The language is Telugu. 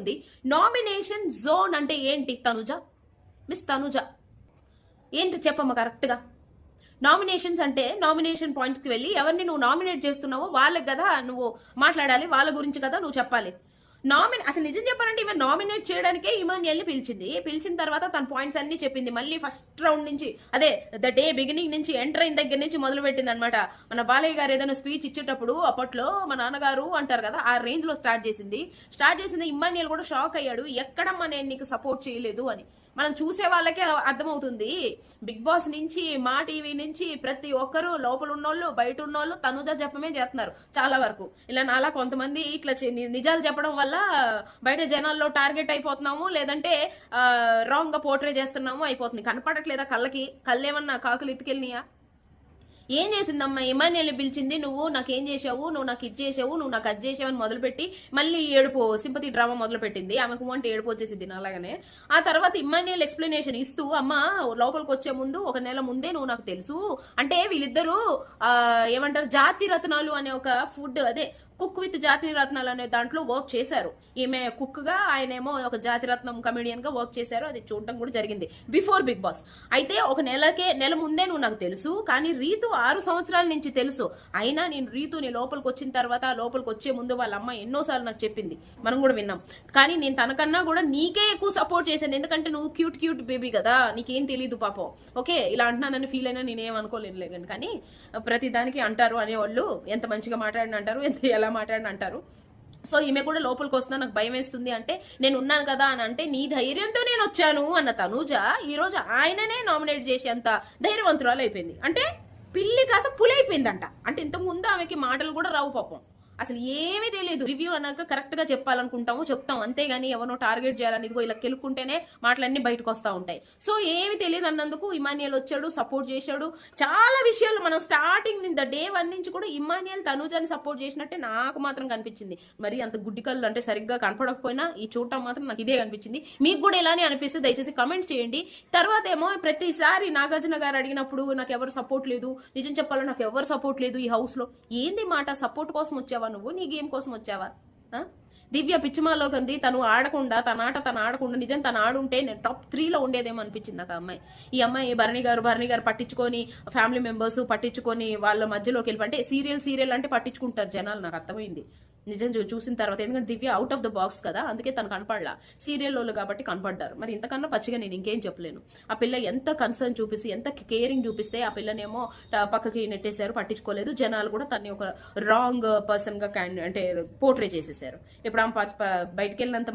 ఉంది. నామినేషన్ జోన్ అంటే ఏంటి తనుజ? మిస్ తనుజ ఏంటి చెప్పమ్మా కరెక్ట్గా. నామినేషన్స్ అంటే నామినేషన్ పాయింట్కి వెళ్ళి ఎవరిని నువ్వు నామినేట్ చేస్తున్నావో వాళ్ళకి కదా నువ్వు మాట్లాడాలి, వాళ్ళ గురించి కదా నువ్వు చెప్పాలి. అసలు నిజం చెప్పాలంటే ఈమె నామినేట్ చేయడానికే ఇమాన్యుయల్ని పిలిచిన తర్వాత తన పాయింట్స్ అన్ని చెప్పింది. మళ్ళీ ఫస్ట్ రౌండ్ నుంచి అదే ద డే బిగినింగ్ నుంచి ఎంటర్ అయిన దగ్గర నుంచి మొదలు పెట్టింది అనమాట. మన బాలయ్య గారు ఏదైనా స్పీచ్ ఇచ్చేటప్పుడు అప్పట్లో మా నాన్నగారు అంటారు కదా, ఆ రేంజ్ లో స్టార్ట్ చేసింది. ఇమాన్యుయల్ కూడా షాక్ అయ్యాడు, ఎక్కడమ్మా నేను నీకు సపోర్ట్ చేయలేదు అని. మనం చూసే వాళ్ళకే అర్థమవుతుంది. బిగ్ బాస్ నుంచి, మా టీవీ నుంచి ప్రతి ఒక్కరు లోపల ఉన్నోళ్ళు బయట ఉన్నోళ్ళు తనుజ చెప్పమే చేస్తున్నారు చాలా వరకు. ఇలా నాలా కొంతమంది ఇట్లా నిజాలు చెప్పడం వల్ల బయట జనాల్లో టార్గెట్ అయిపోతున్నాము, లేదంటే రాంగ్ గా పోర్ట్రే చేస్తున్నాము అయిపోతుంది. కనపడట్లేదా కళ్ళకి? కళ్ళేమన్నా కాకులు ఇతికెళ్ళినాయా? ఏం చేసిందమ్మా? ఇమాన్యుయల్ని పిలిచింది, నువ్వు నాకేం చేసావు, నువ్వు నాకు ఇది చేసావు, నువ్వు నాకు అది చేసావు అని మొదలుపెట్టి మళ్ళీ ఏడుపు సింపతి డ్రామా మొదలు పెట్టింది. ఆమెకు అంటే ఏడుపు వచ్చేసింది అలాగనే. ఆ తర్వాత ఇమాన్యుయల్ ఎక్స్ప్లెనేషన్ ఇస్తూ, అమ్మా లోపలికి వచ్చే ముందు 1 నెల ముందే నువ్వు నాకు తెలుసు అంటే వీళ్ళిద్దరూ ఏమంటారు జాతి రత్నాలు అనే ఒక ఫుడ్, అదే కుక్ విత్ జాతి రత్నాలు అనే దాంట్లో వర్క్ చేశారు. ఈమె కుక్ గా, ఆయనేమో ఒక జాతి రత్నం కమెడియన్ గా వర్క్ చేశారు. అది చూడటం కూడా జరిగింది బిఫోర్ బిగ్ బాస్. అయితే 1 నెల ముందే నువ్వు నాకు తెలుసు, కానీ రీతు 6 సంవత్సరాల నుంచి తెలుసు. అయినా నేను రీతుని లోపలికి వచ్చిన తర్వాత, లోపలికి వచ్చే ముందు వాళ్ళ అమ్మ ఎన్నోసార్లు నాకు చెప్పింది, మనం కూడా విన్నాం. కానీ నేను తనకన్నా కూడా నీకే ఎక్కువ సపోర్ట్ చేశాను, ఎందుకంటే నువ్వు క్యూట్ బేబీ కదా, నీకేం తెలీదు పాపం. ఓకే, ఇలా అంటున్నానని ఫీల్ అయినా నేనేం అనుకోలేను. కానీ ప్రతి దానికి అంటారు అనేవాళ్ళు, ఎంత మంచిగా మాట్లాడిన అంటారు, ఎలా మాట్లాడిన అంటారు. సో ఈమె కూడా లోపలికి వస్తున్నా నాకు భయం వేస్తుంది అంటే, నేను ఉన్నాను కదా అని అంటే, నీ ధైర్యంతో నేను వచ్చాను అన్న తనుజ ఈ రోజు ఆయననే నామినేట్ చేసేంత ధైర్యవంతురాలు అయిపోయింది. అంటే పిల్లి కాస్త పులైపోయిందంట. అంటే ఇంతకు ముందు ఆమెకి మాటలు కూడా రావు పాపం, అసలు ఏమీ తెలియదు. రివ్యూ అన్నాక కరెక్ట్ గా చెప్పాలనుకుంటాము, చెప్తాం, అంతేగాని ఎవరినో టార్గెట్ చేయాలని ఇదిగో ఇలా కెలుక్కుంటేనే మాటలన్నీ బయటకు వస్తూ ఉంటాయి. సో ఏమి తెలియదు అన్నందుకు ఇమాన్యుయల్ వచ్చాడు, సపోర్ట్ చేశాడు. చాలా విషయాలు మనం స్టార్టింగ్ డే 1 నుంచి కూడా ఇమాన్యుయల్ తనుజాని సపోర్ట్ చేసినట్టే నాకు మాత్రం కనిపించింది. మరి అంత గుడ్డి కళ్ళు అంటే సరిగ్గా కనపడకపోయినా ఈ చూడటం మాత్రం నాకు ఇదే కనిపించింది. మీకు కూడా ఇలానే అనిపిస్తే దయచేసి కమెంట్ చేయండి. తర్వాత ఏమో ప్రతిసారి నాగార్జున గారు అడిగినప్పుడు నాకు ఎవరు సపోర్ట్ లేదు, నిజం చెప్పాలో నాకు ఎవరు సపోర్ట్ లేదు ఈ హౌస్ లో. ఏంది మాట? సపోర్ట్ కోసం వచ్చావా నువ్వు? నీ గేమ్ కోసం వచ్చావా? దివ్య పిచ్చిమాలోకి ఉంది, తను ఆడకుండా, తన ఆట తను ఆడకుండా, నిజం తను ఆడుంటే నేను టాప్ 3లో ఉండేదేమో అనిపించింది నాకు. ఈ అమ్మాయి భరణి గారు పట్టించుకొని, ఫ్యామిలీ మెంబర్స్ పట్టించుకొని వాళ్ళ మధ్యలోకి వెళ్ళి, అంటే సీరియల్ అంటే పట్టించుకుంటారు జనాలు, నాకు అర్థమైంది నిజం చూసిన తర్వాత. ఎందుకంటే దివ్య అవుట్ ఆఫ్ ద బాక్స్ కదా, అందుకే తను కనపడలా. సీరియల్ వాళ్ళు కాబట్టి కనపడ్డారు. మరి ఇంతకన్నా పచ్చిగా నేను ఇంకేం చెప్పలేను. ఆ పిల్ల ఎంత కన్సర్న్ చూపిస్తే, ఎంత కేరింగ్ చూపిస్తే ఆ పిల్లనేమో పక్కకి నెట్టేశారు, పట్టించుకోలేదు. జనాలు కూడా తన్ని ఒక రాంగ్ పర్సన్ గా అంటే పోర్ట్రే చేసేసారు. ఇప్పుడు ఆమె బయటకు వెళ్ళినంత